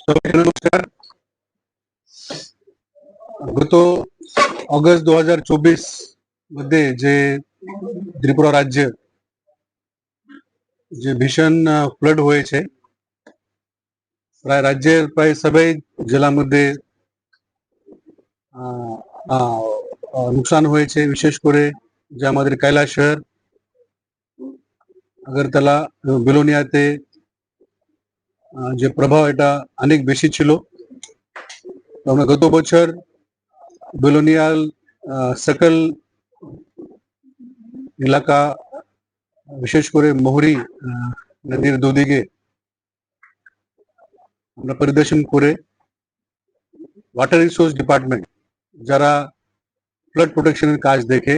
সবাইকে নমস্কার। গত অগস্ট 2024 मध्ये जे त्रिपुरा राज्य যে ভীষণ ফ্লাড হয়েছে, প্রায় রাজ্যের প্রায় সবাই জেলার মধ্যে নুকসান হয়েছে। বিশেষ করে যে আমাদের কৈলাস শহর, আগরতলা এবং বিলোনিয়াতে যে প্রভাব এটা অনেক বেশি ছিল। আমরা গত বছর বিলোনিয়াল সকল এলাকা, বিশেষ করে মহুরী নদীর দুদিকে আমরা পরিদর্শন করে ওয়াটার রিসোর্স ডিপার্টমেন্ট যারা ফ্লাড প্রোটেকশনের কাজ দেখে,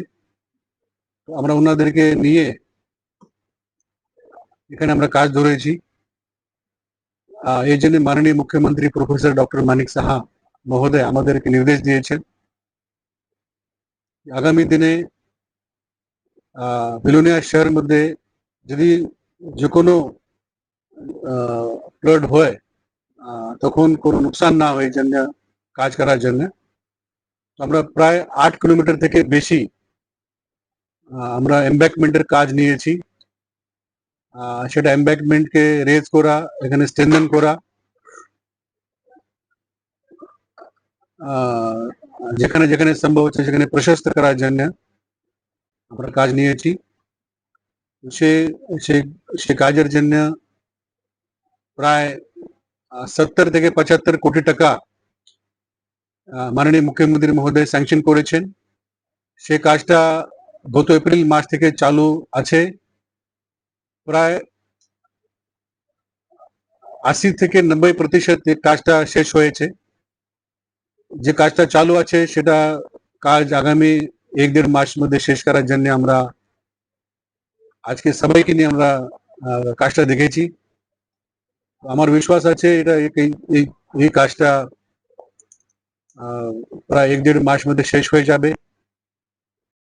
আমরা ওনাদেরকে নিয়ে এখানে আমরা কাজ ধরেছি। এই জন্য মাননীয় মুখ্যমন্ত্রী প্রফেসর ডক্টর মানিক সাহা মহোদয় আমাদেরকে নির্দেশ দিয়েছেন আগামী দিনে বিলোনিয়া শহর মধ্যে যদি যে কোনো ফ্লাড হয় তখন কোনো নুকসান না হয় জন্য কাজ করার জন্য আমরা প্রায় 8 কিলোমিটার থেকে বেশি আমরা এমব্যাঙ্কমেন্টের কাজ নিয়েছি। সেটা এমব্যাঙ্কমেন্টকে রেজ করা, এখানে স্ট্রেনথেন করা, যেখানে যেখানে সম্ভব হচ্ছে সেখানে প্রশস্ত করার জন্য আমরা কাজ নিয়েছি। সে কাজের জন্য প্রায় 70 থেকে 75 কোটি টাকা মাননীয় মুখ্যমন্ত্রী মহোদয় স্যাংশন করেছেন। সে কাজটা গত এপ্রিল মাস থেকে চালু আছে। প্রায় 80 থেকে 90% কাজটা শেষ হয়েছে। যে কাজটা চালু আছে সেটা কাজ আগামী 1-1.5 মাস মধ্যে শেষ করার জন্য আমরা আজকে সবাইকে নিয়ে আমরা কাজটা দেখেছি। আমার বিশ্বাস আছে এটা এই কাজটা প্রায় 1-1.5 মাস মধ্যে শেষ হয়ে যাবে।